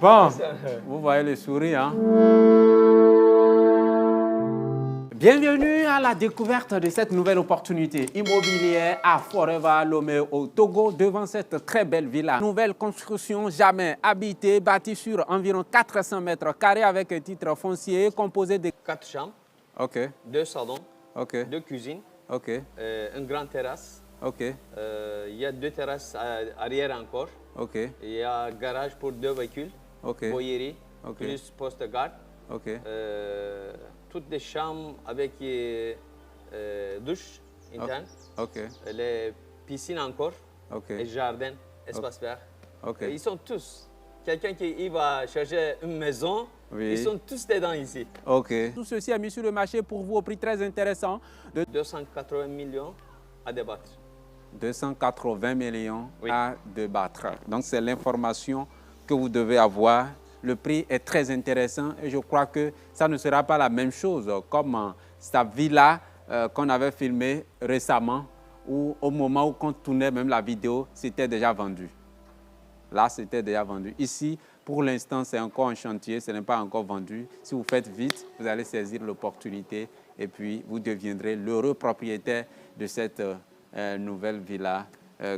Bon, vous voyez le sourire, hein? Bienvenue à la découverte de cette nouvelle opportunité immobilière à Forever Lomé au Togo, devant cette très belle villa. Nouvelle construction jamais habitée, bâtie sur environ 400 mètres carrés avec un titre foncier composé de 4 chambres, Ok, 2 salons, ok, 2 cuisines, ok, une grande terrasse. ok, Il y a 2 terrasses arrière encore. ok, Il y a garage pour 2 véhicules, ok, boyerie, Ok. plus poste de garde. ok, Toutes les chambres avec douche interne, ok, les piscines encore, ok, et jardin, espace vert. ok. Ils sont tous. Quelqu'un qui va chercher une maison, Oui. ils sont tous dedans ici. Ok. Tout ceci est mis sur le marché pour vous au prix très intéressant de 280 millions à débattre. 280 millions Oui. à débattre. Donc, c'est l'information que vous devez avoir. Le prix est très intéressant et je crois que ça ne sera pas la même chose comme cette villa qu'on avait filmée récemment où au moment où on tournait même la vidéo, c'était déjà vendu. Là, c'était déjà vendu. Ici, pour l'instant, c'est encore en chantier, ce n'est pas encore vendu. Si vous faites vite, vous allez saisir l'opportunité et puis vous deviendrez l'heureux propriétaire de cette nouvelle villa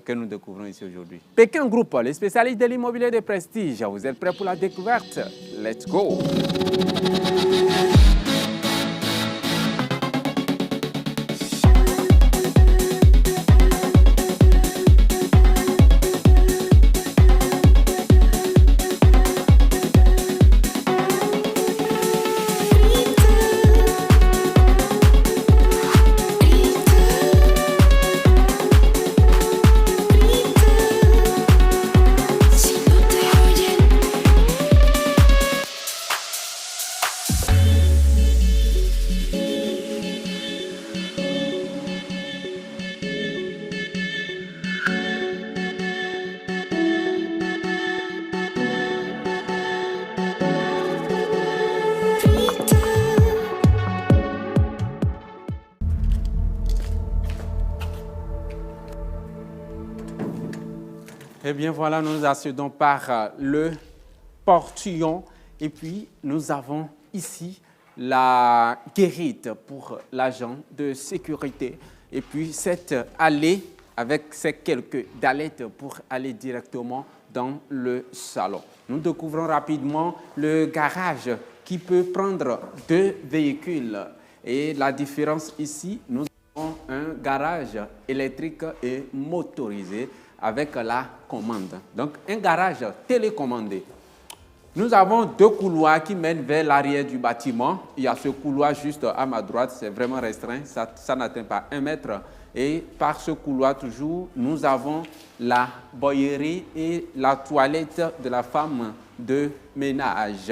que nous découvrons ici aujourd'hui. Pékin Group, les spécialistes de l'immobilier de prestige. Vous êtes prêts pour la découverte? Let's go! Eh bien voilà, nous accédons par le portillon et puis nous avons ici la guérite pour l'agent de sécurité et puis cette allée avec ces quelques dallettes pour aller directement dans le salon. Nous découvrons rapidement le garage qui peut prendre 2 véhicules et la différence ici, nous avons un garage électrique et motorisé avec la commande. Donc, un garage télécommandé. Nous avons 2 couloirs qui mènent vers l'arrière du bâtiment. Il y a ce couloir juste à ma droite, c'est vraiment restreint, ça n'atteint pas 1 mètre. Et par ce couloir toujours, nous avons la boyerie et la toilette de la femme de ménage.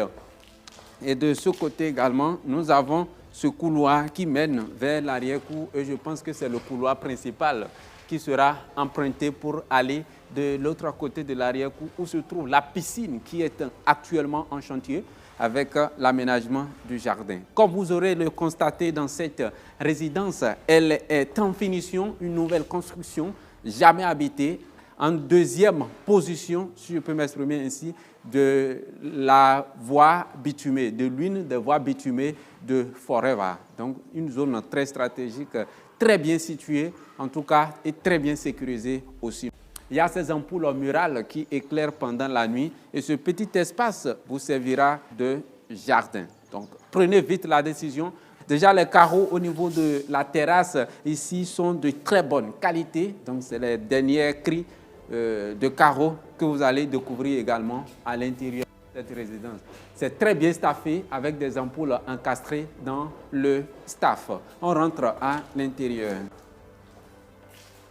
Et de ce côté également, nous avons ce couloir qui mène vers l'arrière-cour et je pense que c'est le couloir principal qui sera emprunté pour aller de l'autre côté de l'arrière-cour où se trouve la piscine qui est actuellement en chantier avec l'aménagement du jardin. Comme vous aurez le constaté dans cette résidence, elle est en finition, une nouvelle construction, jamais habitée, en 2e position, si je peux m'exprimer ainsi, de la voie bitumée, de l'une des voies bitumées de Forever. Donc une zone très stratégique, très bien située, en tout cas, et très bien sécurisée aussi. Il y a ces ampoules murales qui éclairent pendant la nuit et ce petit espace vous servira de jardin. Donc, prenez vite la décision. Déjà, les carreaux au niveau de la terrasse ici sont de très bonne qualité. Donc, c'est les derniers cris de carreaux que vous allez découvrir également à l'intérieur de cette résidence. C'est très bien staffé avec des ampoules encastrées dans le staff. On rentre à l'intérieur.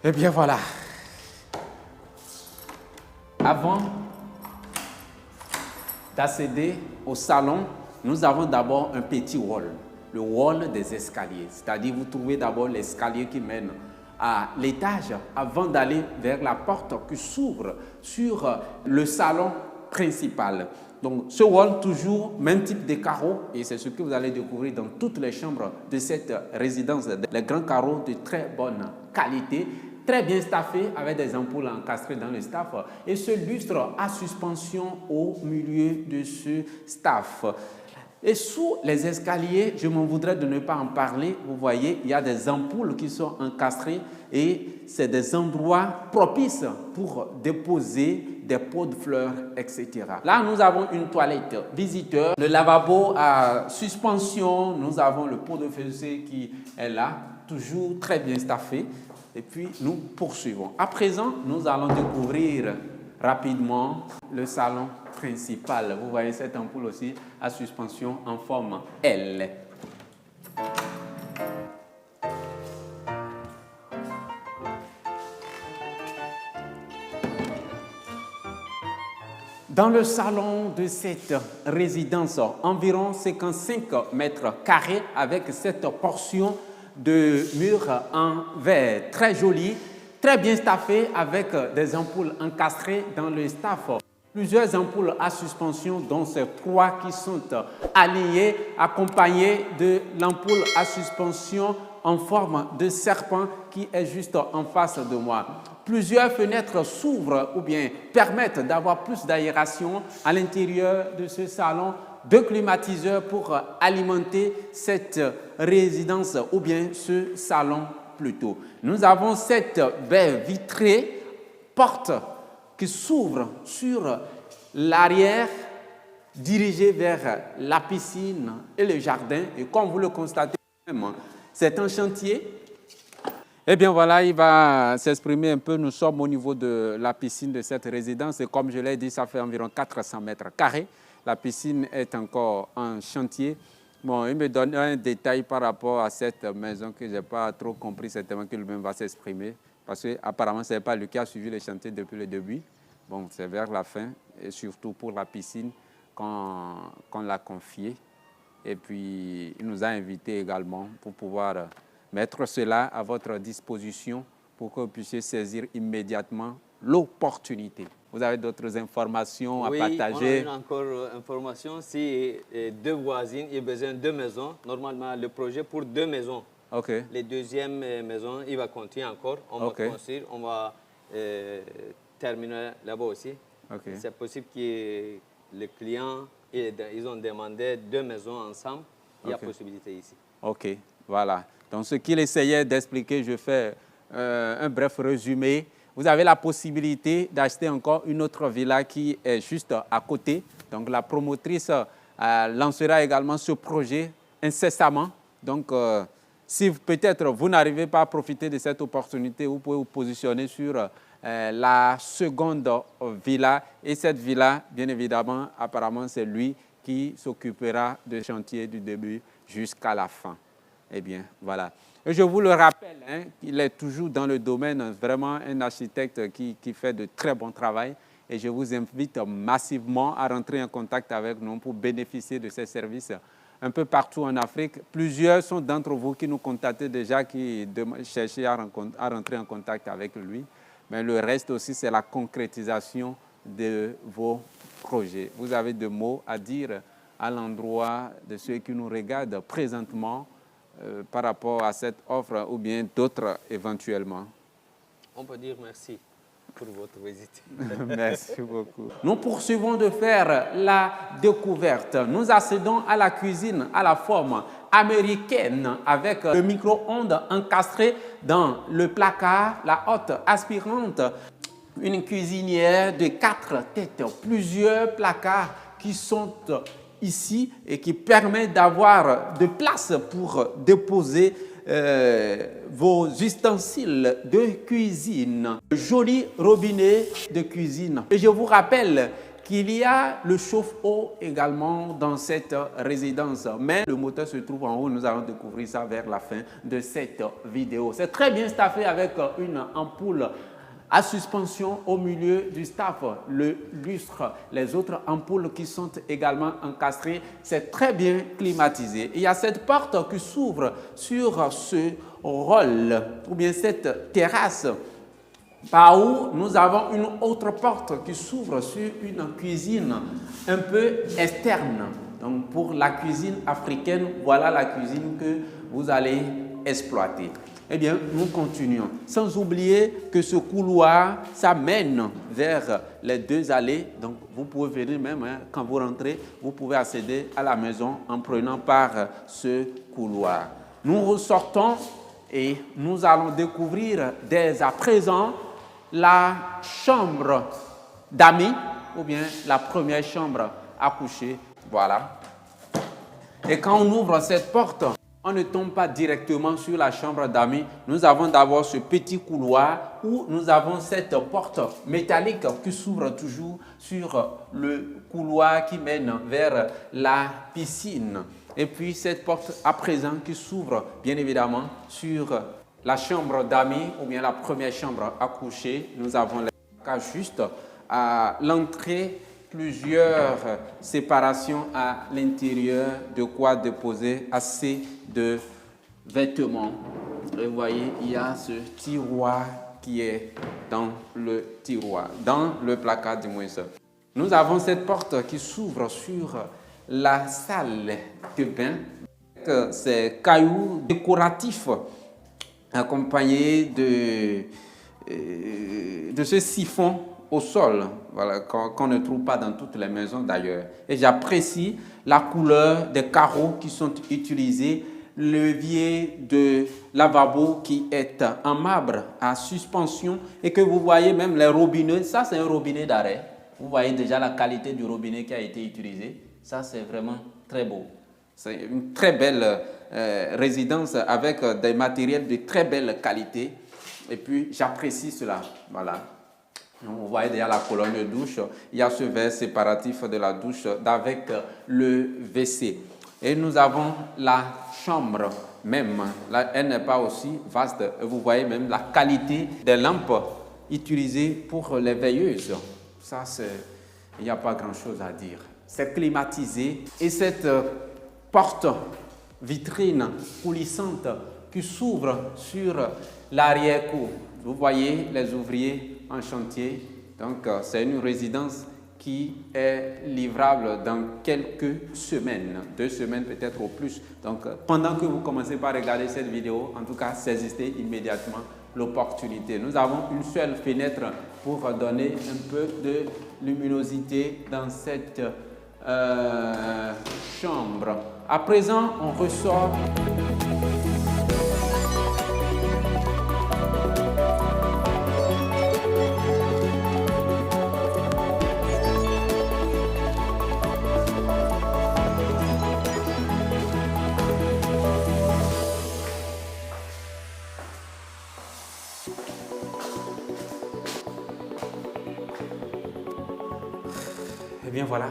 Et bien voilà. Avant d'accéder au salon, nous avons d'abord un petit hall, le hall des escaliers. C'est-à-dire vous trouvez d'abord l'escalier qui mène à l'étage avant d'aller vers la porte qui s'ouvre sur le salon principal. Donc ce hall, toujours même type de carreaux, et c'est ce que vous allez découvrir dans toutes les chambres de cette résidence. Les grands carreaux de très bonne qualité, très bien staffé avec des ampoules encastrées dans le staff et ce lustre à suspension au milieu de ce staff. Et sous les escaliers, je m'en voudrais de ne pas en parler. Vous voyez, il y a des ampoules qui sont encastrées et c'est des endroits propices pour déposer des pots de fleurs, etc. Là, nous avons une toilette visiteur, le lavabo à suspension, nous avons le pot de WC qui est là, toujours très bien staffé. Et puis, nous poursuivons. À présent, nous allons découvrir rapidement le salon principal. Vous voyez cette ampoule aussi à suspension en forme L. Dans le salon de cette résidence, environ 55 mètres carrés avec cette portion de mur en verre très jolie, très bien staffé avec des ampoules encastrées dans le staff. Plusieurs ampoules à suspension, dont ces 3 qui sont alignées, accompagnées de l'ampoule à suspension en forme de serpent qui est juste en face de moi. Plusieurs fenêtres s'ouvrent ou bien permettent d'avoir plus d'aération à l'intérieur de ce salon. 2 climatiseurs pour alimenter cette résidence ou bien ce salon plutôt. Nous avons cette baie vitrée, porte qui s'ouvre sur l'arrière, dirigée vers la piscine et le jardin. Et comme vous le constatez, c'est un chantier. Eh bien voilà, il va s'exprimer un peu. Nous sommes au niveau de la piscine de cette résidence et comme je l'ai dit, ça fait environ 400 mètres carrés. La piscine est encore en chantier. Bon, il me donne un détail par rapport à cette maison que je n'ai pas trop compris, certainement que lui-même va s'exprimer. Parce qu'apparemment, ce n'est pas lui qui a suivi le chantier depuis le début. Bon, c'est vers la fin, et surtout pour la piscine qu'on l'a confié. Et puis, il nous a invités également pour pouvoir mettre cela à votre disposition pour que vous puissiez saisir immédiatement l'opportunité. Vous avez d'autres informations à partager? Oui, on a encore une information. Si 2 voisines ont besoin de 2 maisons, normalement, le projet pour 2 maisons. Okay. Les deuxièmes maisons, il va continuer encore. On va construire, on va terminer là-bas aussi. Okay. C'est possible que les clients, ils ont demandé 2 maisons ensemble. Il y a possibilité ici. OK, voilà. Donc, ce qu'il essayait d'expliquer, je fais un bref résumé. Vous avez la possibilité d'acheter encore une autre villa qui est juste à côté. Donc, la promotrice lancera également ce projet incessamment. Donc, si peut-être vous n'arrivez pas à profiter de cette opportunité, vous pouvez vous positionner sur la seconde villa. Et cette villa, bien évidemment, apparemment, c'est lui qui s'occupera du chantier du début jusqu'à la fin. Eh bien, voilà. Et je vous le rappelle, il est toujours dans le domaine, vraiment un architecte qui fait de très bon travail. Et je vous invite massivement à rentrer en contact avec nous pour bénéficier de ces services un peu partout en Afrique. Plusieurs sont d'entre vous qui nous contactaient déjà, qui cherchaient à rentrer en contact avec lui. Mais le reste aussi, c'est la concrétisation de vos projets. Vous avez des mots à dire à l'endroit de ceux qui nous regardent présentement par rapport à cette offre ou bien d'autres éventuellement? On peut dire merci pour votre visite. Merci beaucoup. Nous poursuivons de faire la découverte. Nous accédons à la cuisine à la forme américaine avec le micro-ondes encastré dans le placard, la hotte aspirante, une cuisinière de 4 têtes, plusieurs placards qui sont ici et qui permet d'avoir de place pour déposer vos ustensiles de cuisine. Joli robinet de cuisine. Et je vous rappelle qu'il y a le chauffe-eau également dans cette résidence. Mais le moteur se trouve en haut. Nous allons découvrir ça vers la fin de cette vidéo. C'est très bien staffé avec une ampoule à suspension au milieu du staff, le lustre, les autres ampoules qui sont également encastrées, c'est très bien climatisé. Il y a cette porte qui s'ouvre sur ce rôle ou bien cette terrasse par où nous avons une autre porte qui s'ouvre sur une cuisine un peu externe. Donc pour la cuisine africaine, voilà la cuisine que vous allez exploiter. Eh bien, nous continuons. Sans oublier que ce couloir, ça mène vers les 2 allées. Donc, vous pouvez venir même, quand vous rentrez, vous pouvez accéder à la maison en prenant par ce couloir. Nous ressortons et nous allons découvrir dès à présent la chambre d'amis ou bien la première chambre à coucher. Voilà. Et quand on ouvre cette porte, on ne tombe pas directement sur la chambre d'amis. Nous avons d'abord ce petit couloir où nous avons cette porte métallique qui s'ouvre toujours sur le couloir qui mène vers la piscine. Et puis cette porte à présent qui s'ouvre bien évidemment sur la chambre d'amis ou bien la première chambre à coucher. Nous avons les cas juste à l'entrée. Plusieurs séparations à l'intérieur, de quoi déposer assez de vêtements. Et vous voyez, il y a ce tiroir qui est dans le tiroir, dans le placard du moins. Nous avons cette porte qui s'ouvre sur la salle de bain avec ces cailloux décoratifs accompagnés de ce siphon au sol, voilà, qu'on ne trouve pas dans toutes les maisons d'ailleurs. Et j'apprécie la couleur des carreaux qui sont utilisés, le levier de lavabo qui est en marbre à suspension et que vous voyez même les robinets. Ça, c'est un robinet d'arrêt. Vous voyez déjà la qualité du robinet qui a été utilisé. Ça, c'est vraiment très beau. C'est une très belle résidence avec des matériels de très belle qualité. Et puis, j'apprécie cela. Voilà. Vous voyez déjà la colonne de douche, il y a ce verre séparatif de la douche avec le WC. Et nous avons la chambre même, là, elle n'est pas aussi vaste. Vous voyez même la qualité des lampes utilisées pour les veilleuses. Ça, il n'y a pas grand-chose à dire. C'est climatisé et cette porte vitrine coulissante qui s'ouvre sur l'arrière-cour. Vous voyez les ouvriers en chantier. Donc, c'est une résidence qui est livrable dans quelques semaines, 2 semaines peut-être au plus. Donc, pendant que vous commencez par regarder cette vidéo, en tout cas, saisissez immédiatement l'opportunité. Nous avons une seule fenêtre pour donner un peu de luminosité dans cette chambre. À présent, on ressort. Eh bien voilà,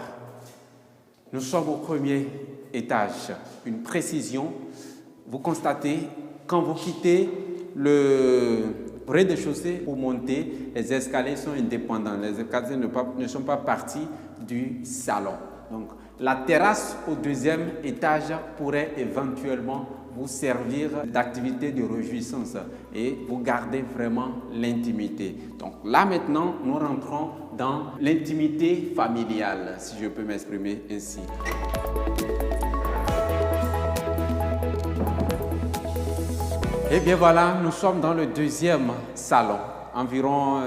nous sommes au premier étage. Une précision, vous constatez, quand vous quittez le rez-de-chaussée pour monter, les escaliers sont indépendants. Les escaliers ne sont pas partis du salon. Donc, la terrasse au 2e étage pourrait éventuellement vous servir d'activité de réjouissance et vous garder vraiment l'intimité. Donc là maintenant, nous rentrons dans l'intimité familiale, si je peux m'exprimer ainsi. Et bien voilà, nous sommes dans le 2e salon, environ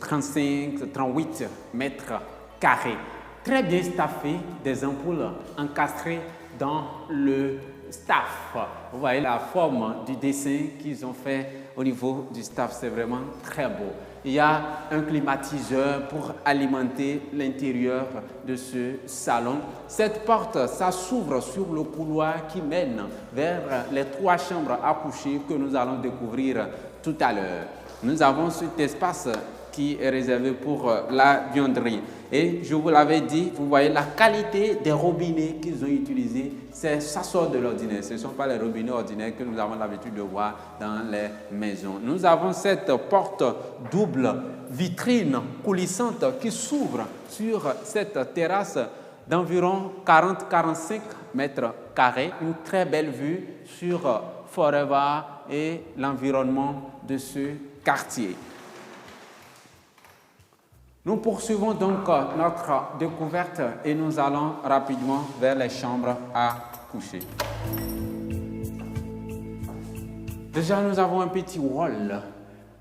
35-38 mètres carrés. Très bien staffé, des ampoules encastrées dans le staff. Vous voyez la forme du dessin qu'ils ont fait au niveau du staff, c'est vraiment très beau. Il y a un climatiseur pour alimenter l'intérieur de ce salon. Cette porte, ça s'ouvre sur le couloir qui mène vers les 3 chambres à coucher que nous allons découvrir tout à l'heure. Nous avons cet espace qui est réservé pour la buanderie. Et je vous l'avais dit, vous voyez la qualité des robinets qu'ils ont utilisés, ça sort de l'ordinaire. Ce ne sont pas les robinets ordinaires que nous avons l'habitude de voir dans les maisons. Nous avons cette porte double vitrine coulissante qui s'ouvre sur cette terrasse d'environ 40-45 mètres carrés. Une très belle vue sur Forever et l'environnement de ce quartier. Nous poursuivons donc notre découverte et nous allons rapidement vers les chambres à coucher. Déjà, nous avons un petit hall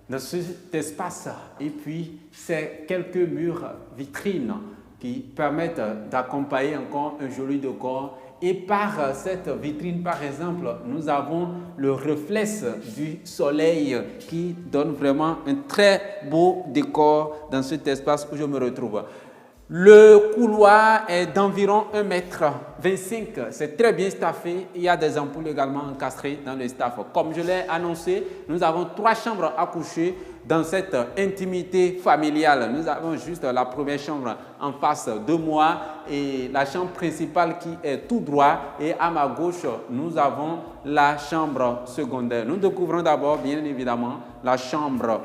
dans cet espace et puis c'est quelques murs vitrines qui permettent d'accompagner encore un joli décor. Et par cette vitrine, par exemple, nous avons le reflet du soleil qui donne vraiment un très beau décor dans cet espace où je me retrouve. Le couloir est d'environ 1,25 m. C'est très bien staffé. Il y a des ampoules également encastrées dans le staff. Comme je l'ai annoncé, nous avons 3 chambres à coucher dans cette intimité familiale. Nous avons juste la première chambre en face de moi et la chambre principale qui est tout droit. Et à ma gauche, nous avons la chambre secondaire. Nous découvrons d'abord, bien évidemment, la chambre.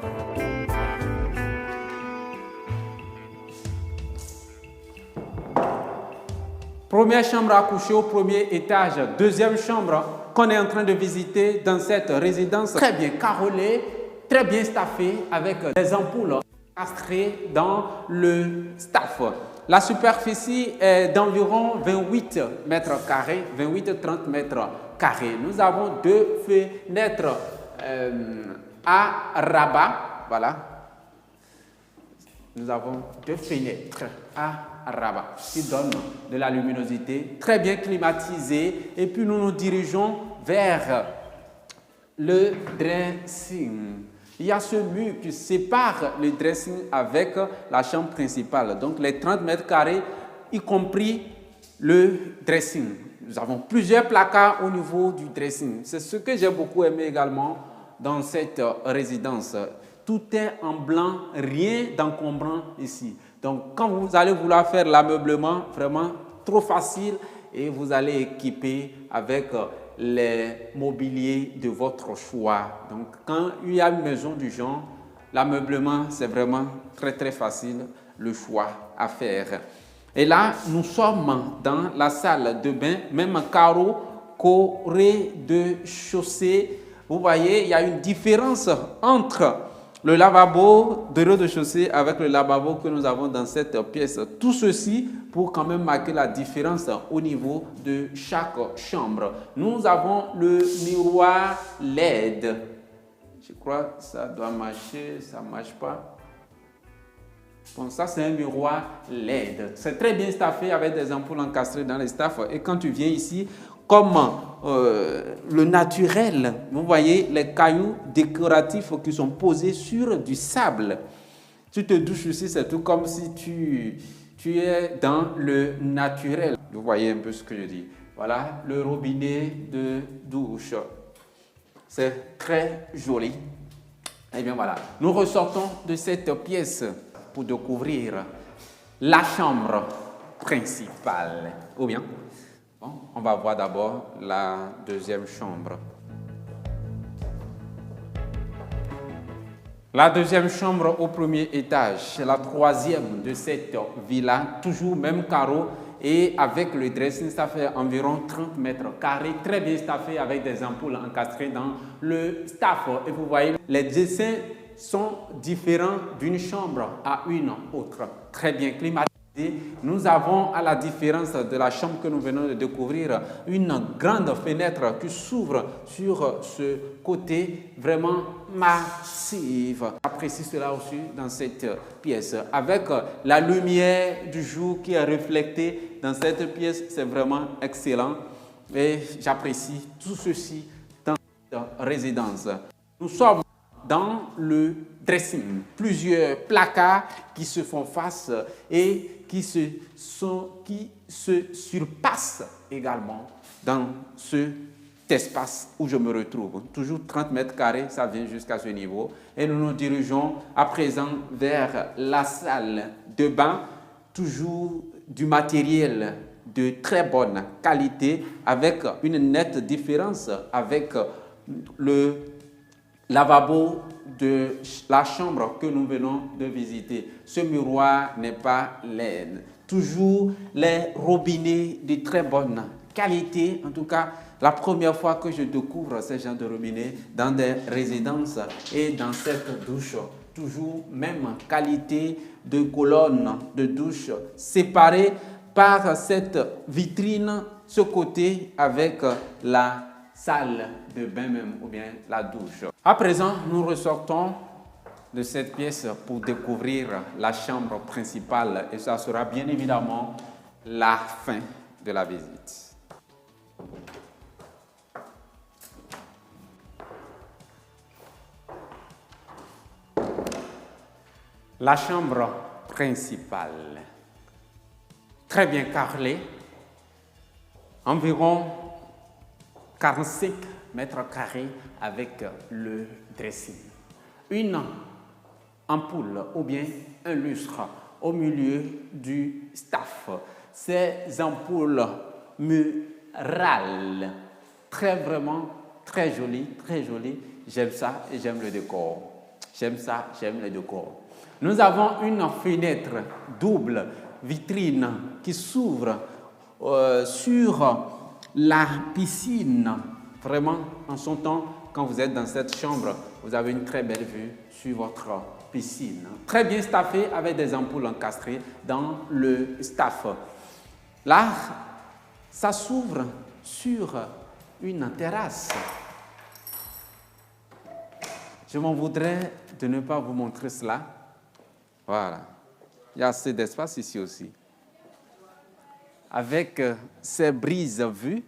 Première chambre à coucher au premier étage, deuxième chambre qu'on est en train de visiter dans cette résidence très bien carrelée, très bien staffée avec des ampoules encastrées dans le staff. La superficie est d'environ 28 mètres carrés, 28-30 mètres carrés. Nous avons 2 fenêtres à rabat, voilà. Nous avons 2 fenêtres à rabat qui donnent de la luminosité, très bien climatisée. Et puis nous nous dirigeons vers le dressing. Il y a ce mur qui sépare le dressing avec la chambre principale. Donc les 30 mètres carrés, y compris le dressing. Nous avons plusieurs placards au niveau du dressing. C'est ce que j'ai beaucoup aimé également dans cette résidence. Tout est en blanc, rien d'encombrant ici. Donc, quand vous allez vouloir faire l'ameublement, vraiment trop facile et vous allez équiper avec les mobiliers de votre choix. Donc, quand il y a une maison du genre, l'ameublement, c'est vraiment très, très facile, le choix à faire. Et là, nous sommes dans la salle de bain, même carreau, corée de chaussée. Vous voyez, il y a une différence entre le lavabo de rez-de-chaussée avec le lavabo que nous avons dans cette pièce. Tout ceci pour quand même marquer la différence au niveau de chaque chambre. Nous avons le miroir LED. Je crois que ça doit marcher, ça ne marche pas. Bon, ça c'est un miroir LED. C'est très bien staffé avec des ampoules encastrées dans les staffs. Et quand tu viens ici, comme le naturel, vous voyez les cailloux décoratifs qui sont posés sur du sable. Tu te douches ici, c'est tout comme si tu es dans le naturel. Vous voyez un peu ce que je dis. Voilà le robinet de douche. C'est très joli. Et bien voilà, nous ressortons de cette pièce pour découvrir la chambre principale. Ou bien, bon, on va voir d'abord la deuxième chambre. La deuxième chambre au premier étage, c'est la troisième de cette villa, toujours même carreau et avec le dressing, ça fait environ 30 mètres carrés, très bien staffé avec des ampoules encastrées dans le staff. Et vous voyez, les dessins sont différents d'une chambre à une autre, très bien climatisé. Nous avons, à la différence de la chambre que nous venons de découvrir, une grande fenêtre qui s'ouvre sur ce côté vraiment massif. J'apprécie cela aussi dans cette pièce. Avec la lumière du jour qui est reflétée dans cette pièce, c'est vraiment excellent. Et j'apprécie tout ceci dans cette résidence. Nous sommes dans le dressing, plusieurs placards qui se font face et qui se surpassent également dans cet espace où je me retrouve. Toujours 30 mètres carrés, ça vient jusqu'à ce niveau. Et nous nous dirigeons à présent vers la salle de bain, toujours du matériel de très bonne qualité, avec une nette différence avec le lavabo de la chambre que nous venons de visiter. Ce miroir n'est pas LED. Toujours les robinets de très bonne qualité. En tout cas, la première fois que je découvre ces genres de robinets dans des résidences et dans cette douche, toujours même qualité de colonne de douche séparée par cette vitrine, ce côté avec la salle de bain même ou bien la douche. À présent, nous ressortons de cette pièce pour découvrir la chambre principale et ça sera bien évidemment la fin de la visite. La chambre principale, très bien carrelée, environ 45 mètres carrés avec le dressing. Une ampoule ou bien un lustre au milieu du staff. Ces ampoules murales, vraiment très jolies, très jolies. J'aime ça et j'aime le décor. J'aime ça, j'aime le décor. Nous avons une fenêtre double vitrine qui s'ouvre sur la piscine. Vraiment, en son temps, quand vous êtes dans cette chambre, vous avez une très belle vue sur votre piscine. Très bien staffé avec des ampoules encastrées dans le staff. Là, ça s'ouvre sur une terrasse. Je m'en voudrais de ne pas vous montrer cela. Voilà. Il y a assez d'espace ici aussi. Avec ces brises vues,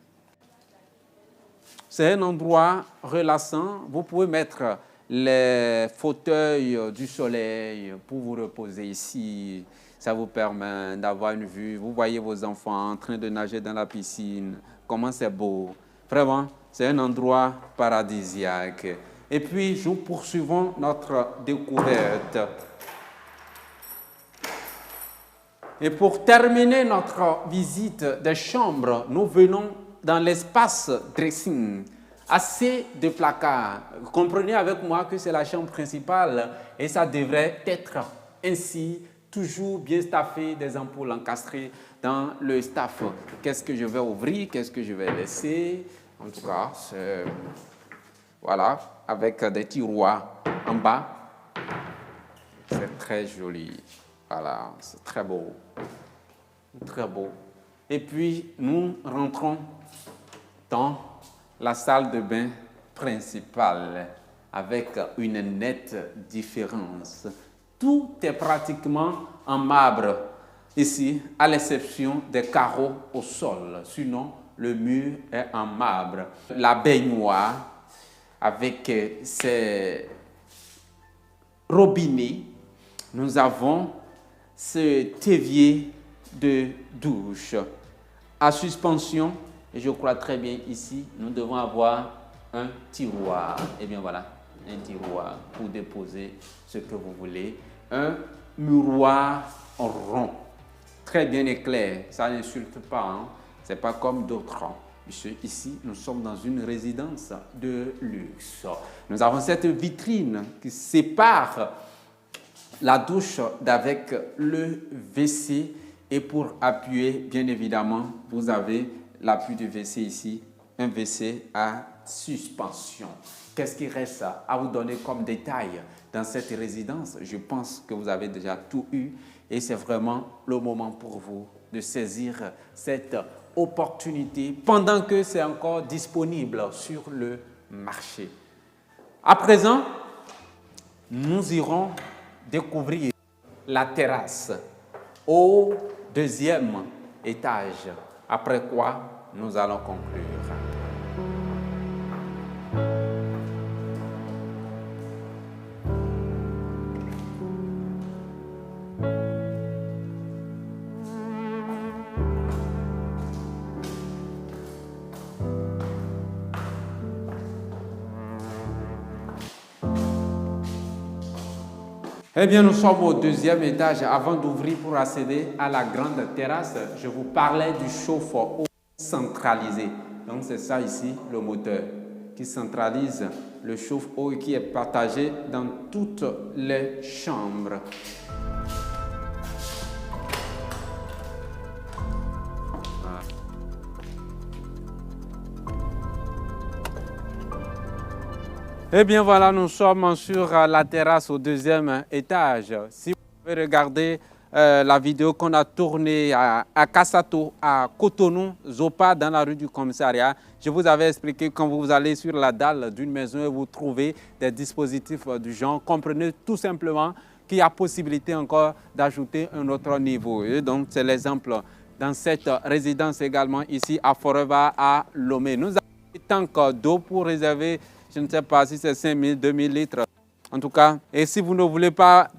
c'est un endroit relaxant. Vous pouvez mettre les fauteuils du soleil pour vous reposer ici. Ça vous permet d'avoir une vue. Vous voyez vos enfants en train de nager dans la piscine. Comment c'est beau. Vraiment, c'est un endroit paradisiaque. Et puis, nous poursuivons notre découverte. Et pour terminer notre visite des chambres, nous venons dans l'espace dressing. Assez de placards. Comprenez avec moi que c'est la chambre principale et ça devrait être ainsi, toujours bien staffé, des ampoules encastrées dans le staff. Qu'est-ce que je vais ouvrir? Qu'est-ce que je vais laisser? En tout cas, c'est... Voilà, avec des tiroirs en bas. C'est très joli. Voilà, c'est très beau. Très beau. Et puis, nous rentrons dans la salle de bain principale avec une nette différence. Tout est pratiquement en marbre ici, à l'exception des carreaux au sol. Sinon, le mur est en marbre. La baignoire avec ses robinets. Nous avons ce évier de douche à suspension. Et je crois très bien ici, nous devons avoir un tiroir. Et bien voilà, un tiroir pour déposer ce que vous voulez. Un miroir rond, très bien éclairé. Ça n'insulte pas, hein? Ce n'est pas comme d'autres. Ici, nous sommes dans une résidence de luxe. Nous avons cette vitrine qui sépare la douche d'avec le WC. Et pour appuyer, bien évidemment, vous avez l'appui du WC ici, un WC à suspension. Qu'est-ce qui reste à vous donner comme détail dans cette résidence? Je pense que vous avez déjà tout eu et c'est vraiment le moment pour vous de saisir cette opportunité pendant que c'est encore disponible sur le marché. À présent, nous irons découvrir la terrasse au deuxième étage, après quoi nous allons conclure. Eh bien, nous sommes au deuxième étage. Avant d'ouvrir pour accéder à la grande terrasse, je vous parlais du chauffe-eau centralisé. Donc, c'est ça ici, le moteur, qui centralise le chauffe-eau et qui est partagé dans toutes les chambres. Eh bien voilà, nous sommes sur la terrasse au deuxième étage. Si vous pouvez regarder la vidéo qu'on a tournée à Kassato, à Cotonou, Zopa, dans la rue du commissariat. Je vous avais expliqué quand vous allez sur la dalle d'une maison et vous trouvez des dispositifs du genre, comprenez tout simplement qu'il y a possibilité encore d'ajouter un autre niveau. Et donc, c'est l'exemple dans cette résidence également ici à Forever, à Lomé. Nous avons des tanks d'eau pour réserver, je ne sais pas si c'est 5 000, 2 000 litres. En tout cas, et si vous ne voulez pas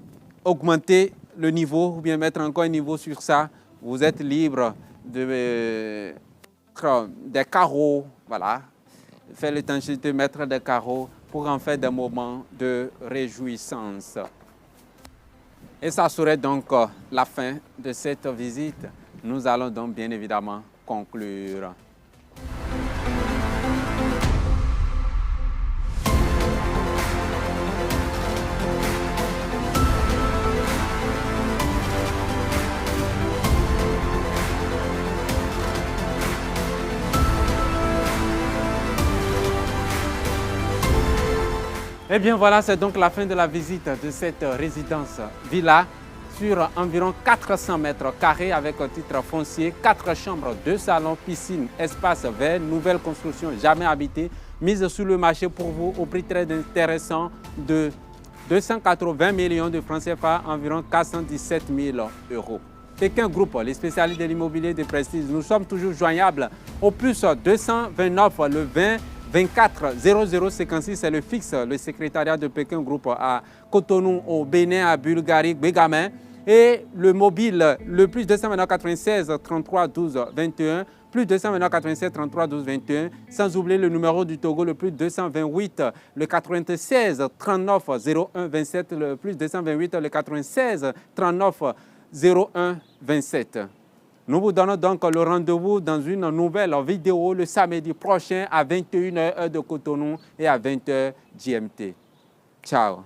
augmenter le niveau ou bien mettre encore un niveau sur ça, vous êtes libre de des carreaux, voilà, faire l'étanchéité, mettre des carreaux pour en faire des moments de réjouissance. Et ça serait donc la fin de cette visite. Nous allons donc bien évidemment conclure. Eh bien voilà, c'est donc la fin de la visite de cette résidence villa sur environ 400 mètres carrés avec un titre foncier, 4 chambres, 2 salons, piscine, espace vert, nouvelle construction jamais habitée, mise sur le marché pour vous au prix très intéressant de 280 millions de francs CFA, environ 417 000 euros. Pékin Group, les spécialistes de l'immobilier de prestige, nous sommes toujours joignables au plus 229 le 20 24 0056, c'est le fixe, le secrétariat de Pékin Group à Cotonou, au Bénin, à Bulgarie, Bégamin. Et le mobile, le plus 229 96 33 12 21, plus 229 96 33 12 21, sans oublier le numéro du Togo, le plus 228, le 96 39 01 27, le plus 228, le 96 39 01 27. Nous vous donnons donc le rendez-vous dans une nouvelle vidéo le samedi prochain à 21h de Cotonou et à 20h GMT. Ciao.